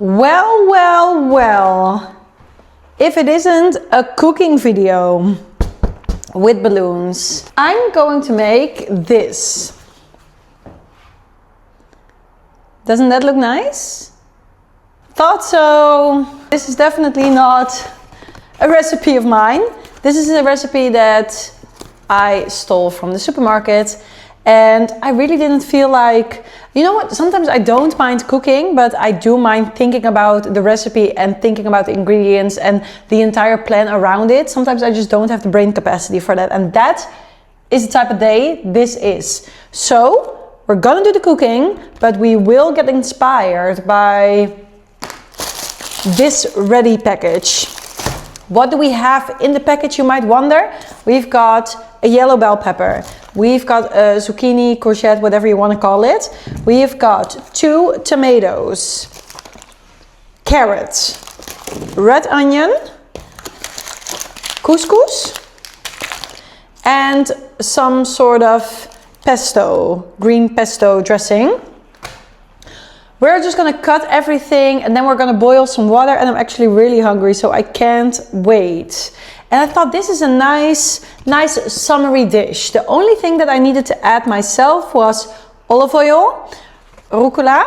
Well, well, well, if it isn't a cooking video with balloons, I'm going to make this. Doesn't that look nice? Thought so. This is definitely not a recipe of mine. This is a recipe that I stole from the supermarket. And I really didn't feel like, you know what, sometimes I don't mind cooking, but I do mind thinking about the recipe and thinking about the ingredients and the entire plan around it. Sometimes I just don't have the brain capacity for that. And that is the type of day this is. So we're gonna do the cooking, but we will get inspired by this ready package. What do we have in the package, you might wonder? We've got a yellow bell pepper. We've got a zucchini, courgette, whatever you want to call it. We've got 2 tomatoes, carrots, red onion, couscous, and some sort of pesto, green pesto dressing. We're just gonna cut everything and then we're gonna boil some water, and I'm actually really hungry, so I can't wait. And I thought this is a nice summery dish. The only thing that I needed to add myself was olive oil, rucola.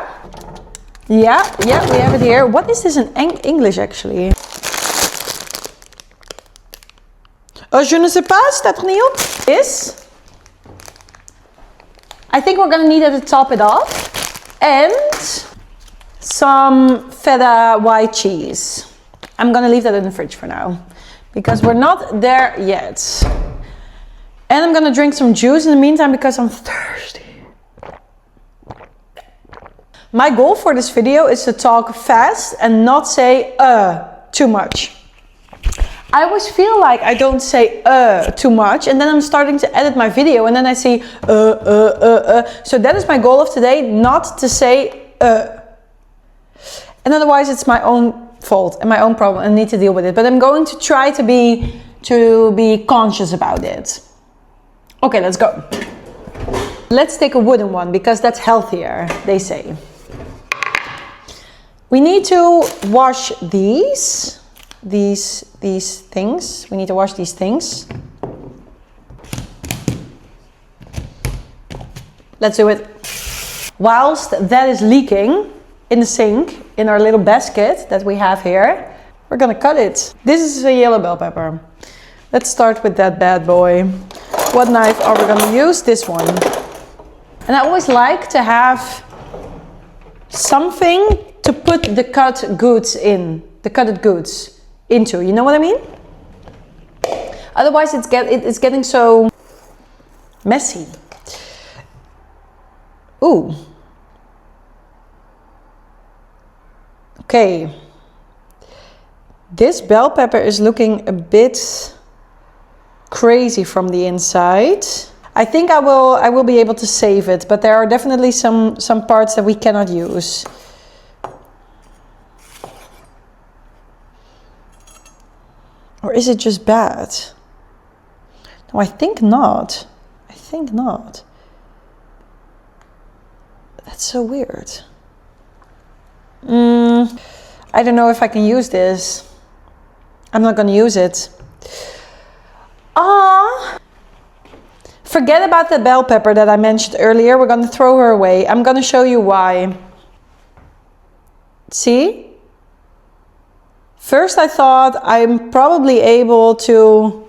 Yeah, we have it here. What is this in English actually? Oh, je ne sais pas, staat er niet op. This. I think we're gonna need it to top it off. And some feta white cheese. I'm gonna leave that in the fridge for now, because we're not there yet. And I'm gonna drink some juice in the meantime because I'm thirsty. My goal for this video is to talk fast and not say too much. I always feel like I don't say too much, and then I'm starting to edit my video and then I see So that is my goal of today, not to say And otherwise it's my own fault and my own problem and I need to deal with it. But I'm going to try to be conscious about it. Okay, let's go. Let's take a wooden one because that's healthier, they say. We need to wash these things. We need to wash these things. Let's do it. Whilst that is leaking in the sink, in our little basket that we have here, we're gonna cut it. This is a yellow bell pepper. Let's start with that bad boy. What knife are we gonna use? This one. And I always like to have something to put the cut goods in, the cutted goods into, you know what I mean? Otherwise it's getting so messy. Ooh. Okay. This bell pepper is looking a bit crazy from the inside. I think I will be able to save it, but there are definitely some parts that we cannot use. Or is it just bad? No, I think not. I think not. That's so weird. I don't know if I can use this. I'm not gonna use it. Forget about the bell pepper that I mentioned earlier. We're gonna throw her away. I'm gonna show you why. See? First I thought I'm probably able to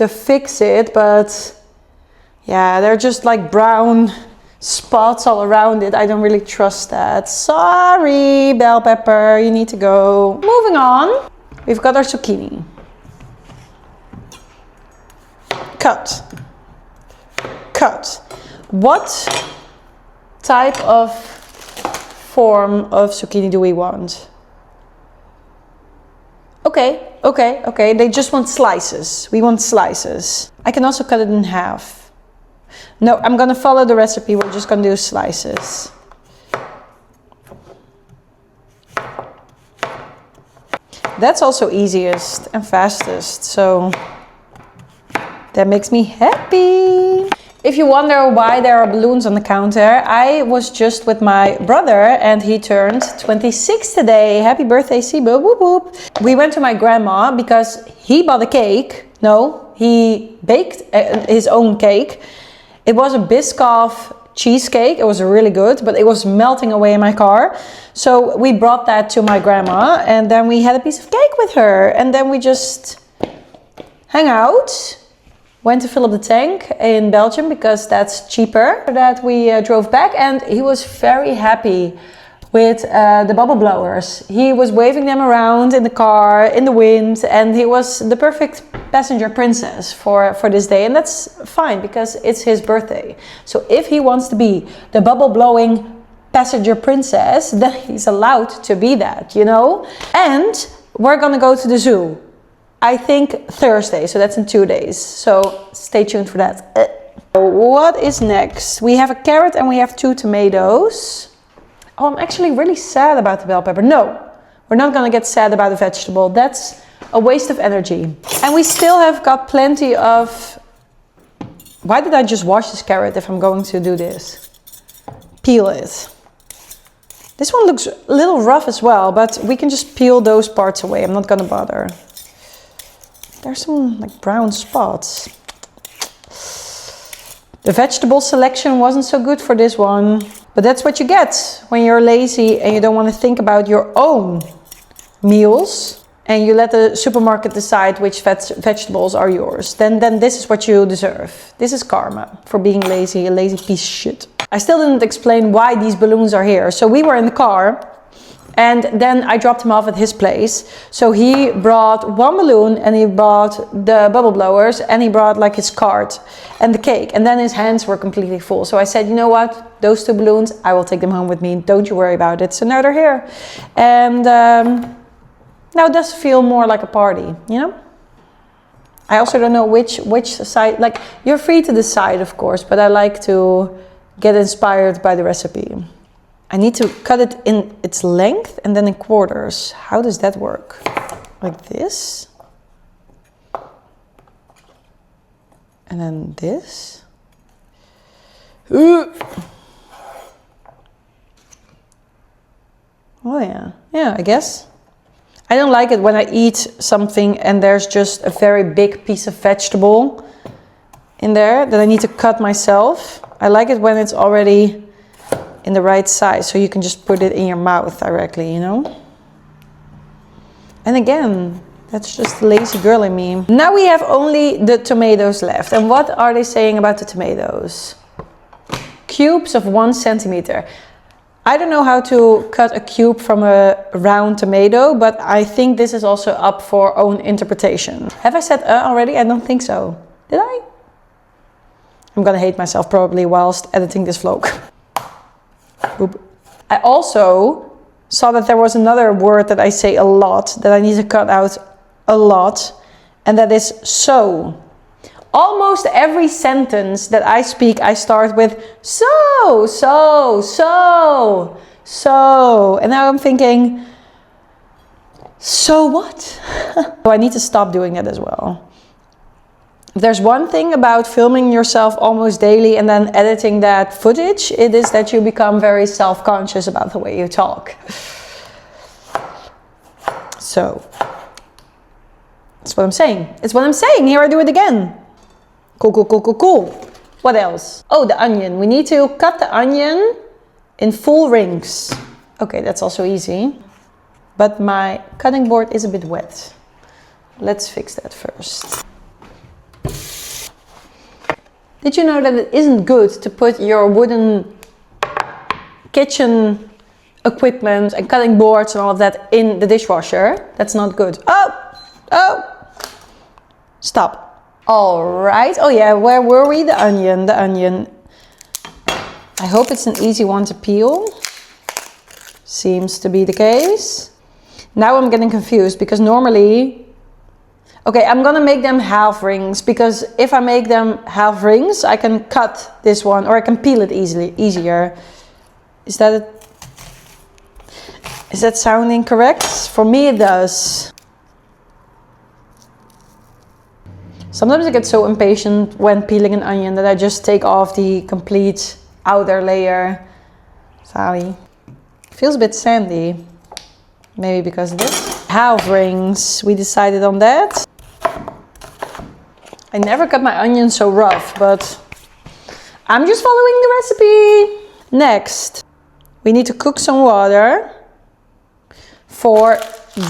fix it, but yeah, they're just like brown spots all around it. I don't really trust that. Sorry, bell pepper, you need to go. Moving on, we've got our zucchini. Cut. Cut. What type of form of zucchini do we want? Okay. They just want slices. We want slices. I can also cut it in half. No, I'm gonna follow the recipe. We're just gonna do slices. That's also easiest and fastest, so that makes me happy. If you wonder why there are balloons on the counter, I was just with my brother and he turned 26 today. Happy birthday, Sibo. Whoop whoop. We went to my grandma because he bought a cake. No, he baked his own cake. It was a Biscoff cheesecake. It was really good, but it was melting away in my car. So we brought that to my grandma and then we had a piece of cake with her. And then we just hang out. Went to fill up the tank in Belgium because that's cheaper. After that we drove back and he was very happy with the bubble blowers. He was waving them around in the car, in the wind, and he was the perfect passenger princess for this day. And that's fine because it's his birthday. So if he wants to be the bubble blowing passenger princess, then he's allowed to be that, you know? And we're gonna go to the zoo. I think Thursday, so that's in 2 days. So stay tuned for that. What is next? We have a carrot and we have 2 tomatoes. Oh, I'm actually really sad about the bell pepper. No, we're not gonna get sad about a vegetable. That's a waste of energy. And we still have got plenty of... Why did I just wash this carrot if I'm going to do this? Peel it. This one looks a little rough as well, but we can just peel those parts away. I'm not gonna bother. There's some like brown spots. The vegetable selection wasn't so good for this one. But that's what you get when you're lazy and you don't want to think about your own meals. And you let the supermarket decide which vegetables are yours. Then this is what you deserve. This is karma for being lazy, a lazy piece of shit. I still didn't explain why these balloons are here. So we were in the car. And then I dropped him off at his place. So he brought 1 balloon and he brought the bubble blowers and he brought like his cart and the cake. And then his hands were completely full. So I said, you know what? Those 2 balloons, I will take them home with me. Don't you worry about it. So now they're here. And now it does feel more like a party, you know? I also don't know which side, like you're free to decide, of course, but I like to get inspired by the recipe. I need to cut it in its length and then in quarters. How does that work? Like this. And then this. Oh yeah. Yeah, I guess. I don't like it when I eat something and there's just a very big piece of vegetable in there that I need to cut myself. I like it when it's already in the right size, so you can just put it in your mouth directly, you know? And again, that's just the lazy girl in me. Now we have only the tomatoes left. And what are they saying about the tomatoes? Cubes of 1 centimeter. I don't know how to cut a cube from a round tomato, but I think this is also up for own interpretation. Have I said already? I don't think so. Did I? I'm gonna hate myself probably whilst editing this vlog. Boop. I also saw that there was another word that I say a lot that I need to cut out a lot, and that is so. Almost every sentence that I speak, I start with so, so, so, so. And now I'm thinking, so what? So I need to stop doing that as well. If there's one thing about filming yourself almost daily and then editing that footage, it is that you become very self-conscious about the way you talk. So, that's what I'm saying. It's what I'm saying. Here I do it again. Cool, cool, cool, cool, cool. What else? Oh, the onion. We need to cut the onion in full rings. Okay, that's also easy. But my cutting board is a bit wet. Let's fix that first. Did you know that it isn't good to put your wooden kitchen equipment and cutting boards and all of that in the dishwasher? That's not good. Oh, stop. All right. Oh yeah, where were we? The onion, the onion. I hope it's an easy one to peel. Seems to be the case. Now I'm getting confused because normally... Okay, I'm gonna make them half rings because if I make them half rings, I can cut this one or I can peel it easier. Is that sounding correct? For me it does. Sometimes I get so impatient when peeling an onion that I just take off the complete outer layer. Sorry. Feels a bit sandy. Maybe because of this. Half rings. We decided on that. I never cut my onions so rough, but I'm just following the recipe. Next, we need to cook some water for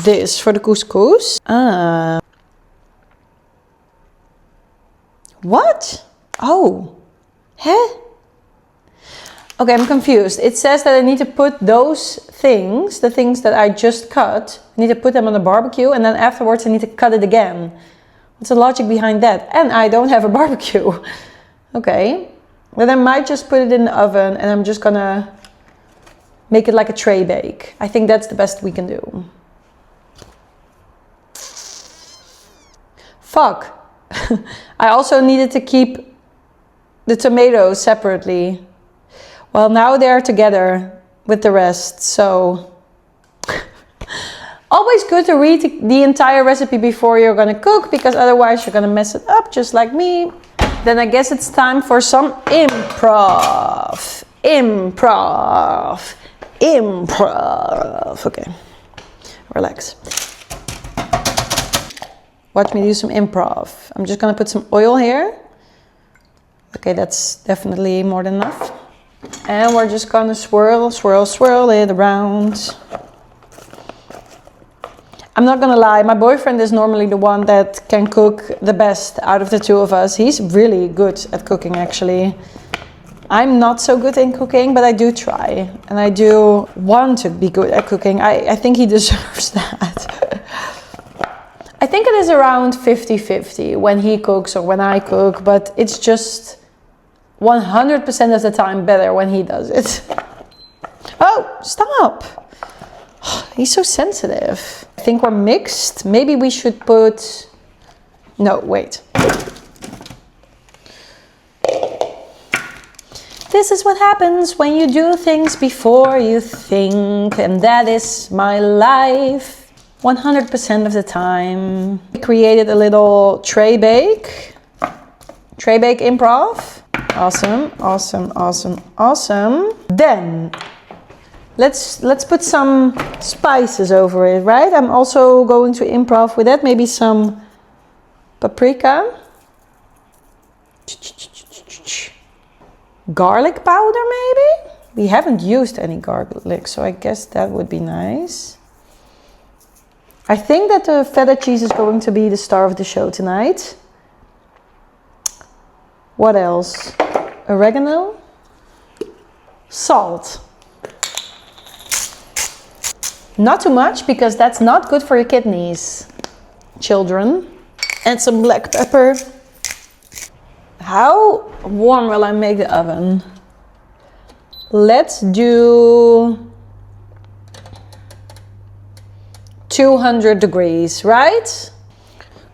this, for the couscous. What? Oh. Huh? Okay, I'm confused. It says that I need to put those things, the things that I just cut, I need to put them on the barbecue and then afterwards I need to cut it again. What's the logic behind that? And I don't have a barbecue. Okay. Then I might just put it in the oven and I'm just gonna make it like a tray bake. I think that's the best we can do. Fuck. I also needed to keep the tomatoes separately. Well, now they're together with the rest, so always good to read the entire recipe before you're gonna cook, because otherwise you're gonna mess it up just like me. Then I guess it's time for some improv. Improv. Improv. Okay, relax. Watch me do some improv. I'm just gonna put some oil here. Okay, that's definitely more than enough. And we're just gonna swirl, swirl, swirl it around. I'm not gonna lie, my boyfriend is normally the one that can cook the best out of the two of us. He's really good at cooking, actually. I'm not so good in cooking, but I do try. And I do want to be good at cooking. I think he deserves that. I think it is around 50-50 when he cooks or when I cook, but it's just 100% of the time better when he does it. Oh, stop! He's so sensitive. I think we're mixed. Maybe we should put... No, wait. This is what happens when you do things before you think, and that is my life 100% of the time. We created a little tray bake improv. Awesome, awesome, awesome, awesome. Then let's put some spices over it, right? I'm also going to improv with that. Maybe some paprika. Garlic powder, maybe? We haven't used any garlic, so I guess that would be nice. I think that the feta cheese is going to be the star of the show tonight. What else? Oregano. Salt. Not too much, because that's not good for your kidneys, children. And some black pepper. How warm will I make the oven? Let's do 200 degrees, right?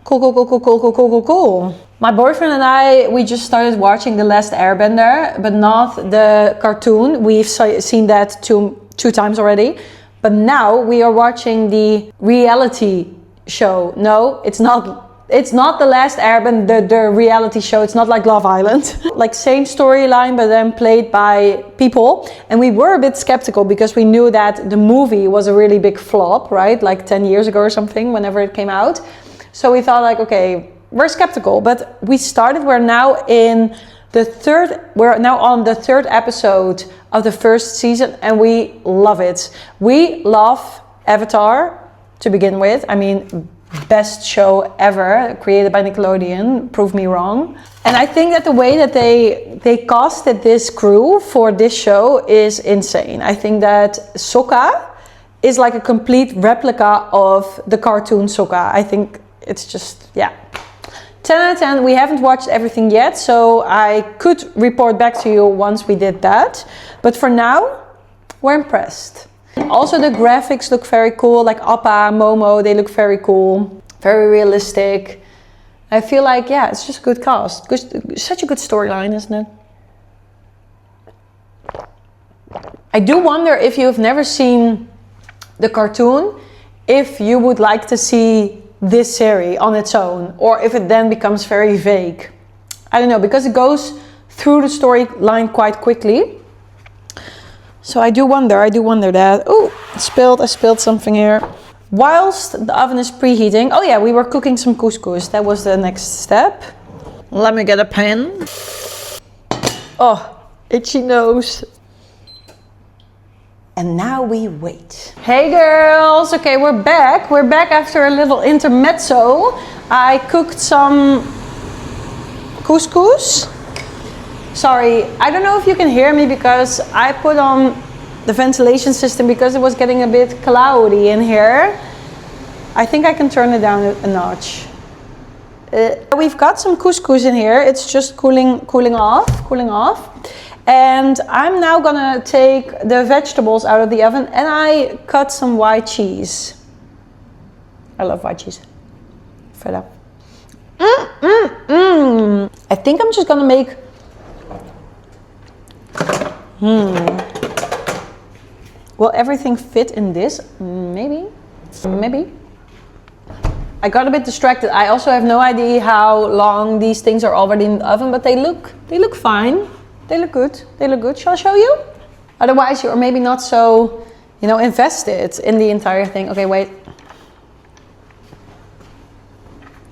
Cool, cool, cool, cool, cool, cool, cool, cool, cool. My boyfriend and I, we just started watching The Last Airbender, but not the cartoon. We've seen that two times already. But now we are watching the reality show. No, it's not The Last Airbender, the reality show. It's not like Love Island. Like same storyline, but then played by people. And we were a bit skeptical because we knew that the movie was a really big flop, right? Like 10 years ago or something, whenever it came out. So we thought like, okay, we're skeptical, but we started. We're now on the third episode of the first season, and we love it. We love Avatar to begin with. I mean, best show ever created by Nickelodeon. Prove me wrong. And I think that the way that they casted this crew for this show is insane. I think that Sokka is like a complete replica of the cartoon Sokka. I think it's just, yeah. 10 out of 10. We haven't watched everything yet, so I could report back to you once we did that. But for now, we're impressed. Also, the graphics look very cool, like Appa, Momo, they look very cool, very realistic. I feel like, yeah, it's just a good cast. Such a good storyline, isn't it? I do wonder if you've never seen the cartoon, if you would like to see this series on its own, or if it then becomes very vague. I don't know, because it goes through the storyline quite quickly. So I do wonder that. Oh, I spilled something here. Whilst the oven is preheating, oh yeah, we were cooking some couscous. That was the next step. Let me get a pen. Oh, itchy nose. And now we wait. Hey girls, okay, we're back. We're back after a little intermezzo. I cooked some couscous. Sorry, I don't know if you can hear me because I put on the ventilation system because it was getting a bit cloudy in here. I think I can turn it down a notch. We've got some couscous in here. It's just cooling off. And I'm now gonna take the vegetables out of the oven and I cut some white cheese. I love white cheese. Feta. I think I'm just gonna make Will everything fit in this? Maybe. I got a bit distracted. I also have no idea how long these things are already in the oven, but they look fine. They look good. Shall I show you? Otherwise, you're maybe not so, invested in the entire thing. Okay, wait.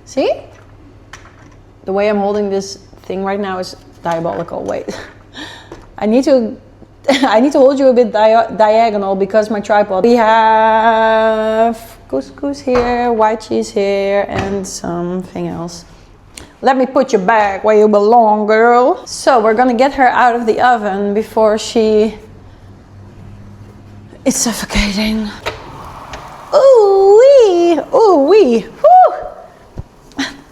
See? The way I'm holding this thing right now is diabolical. Wait. I need to hold you a bit diagonal because my tripod. We have couscous here, white cheese here, and something else. Let me put you back where you belong, girl. So we're gonna get her out of the oven before she is suffocating. Ooh wee, ooh wee, whoo!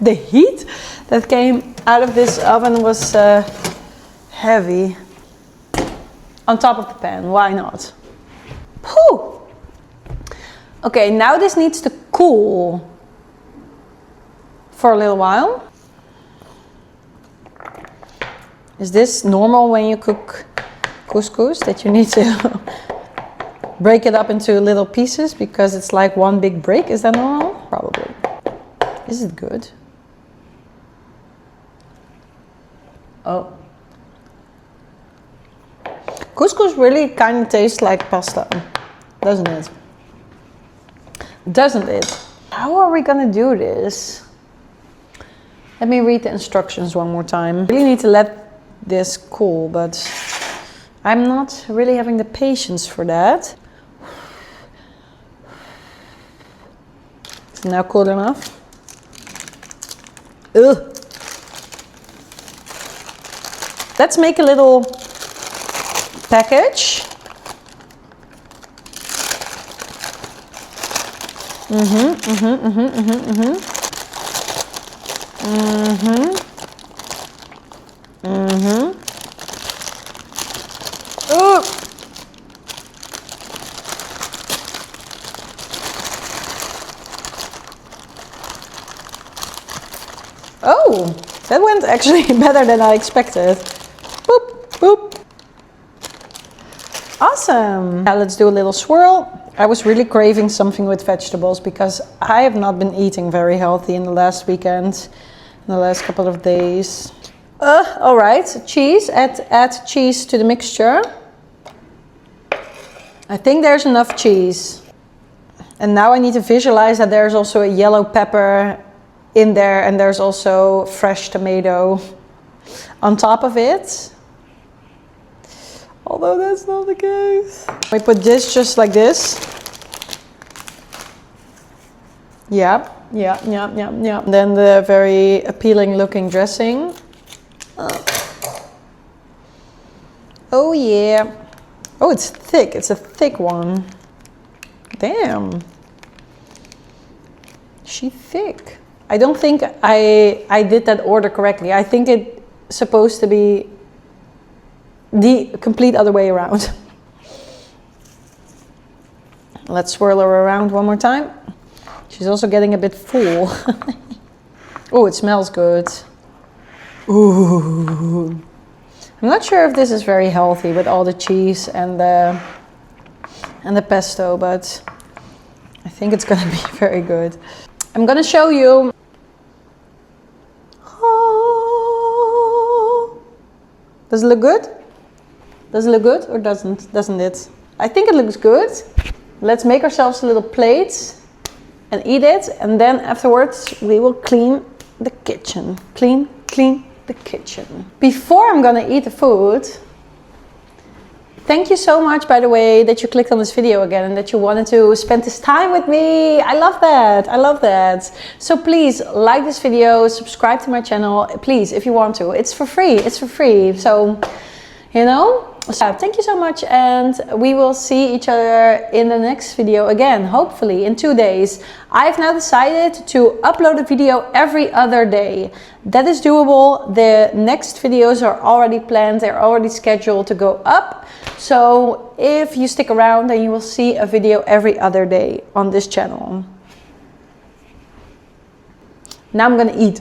The heat that came out of this oven was heavy. On top of the pan, why not? Whew. Okay, now this needs to cool for a little while. Is this normal when you cook couscous, that you need to break it up into little pieces because it's like one big break? Is that normal? Probably. Is it good? Oh. Couscous really kind of tastes like pasta, doesn't it? Doesn't it? How are we gonna do this? Let me read the instructions one more time. I really need to let this cool, but I'm not really having the patience for that. Is it now cool enough? Ugh. Let's make a little package. Ooh. Oh, that went actually better than I expected. Boop, boop. Awesome. Now let's do a little swirl. I was really craving something with vegetables because I have not been eating very healthy in the last weekend, in the last couple of days. All right, cheese. Add cheese to the mixture. I think there's enough cheese. And now I need to visualize that there's also a yellow pepper in there and there's also fresh tomato on top of it. Although that's not the case. We put this just like this. Yep. Then the very appealing looking dressing. Oh yeah. Oh, it's thick. It's a thick one. Damn. She's thick. I don't think I did that order correctly. I think it's supposed to be the complete other way around. Let's swirl her around one more time. She's also getting a bit full. Oh, it smells good. Ooh. I'm not sure if this is very healthy with all the cheese and the pesto, but I think it's gonna be very good. I'm gonna show you. Does it look good? Does it look good or doesn't it? I think it looks good. Let's make ourselves a little plate and eat it, and then afterwards we will clean the kitchen. Clean the kitchen. Before I'm gonna eat the food, thank you so much, by the way, that you clicked on this video again and that you wanted to spend this time with me. I love that. I love that. So please like this video, subscribe to my channel, please, if you want to. It's for free. It's for free. So, you know, so thank you so much, and we will see each other in the next video again, hopefully in 2 days. I've now decided to upload a video every other day. That is doable. The next videos are already planned. They're already scheduled to go up. So if you stick around, then you will see a video every other day on this channel. Now I'm gonna eat.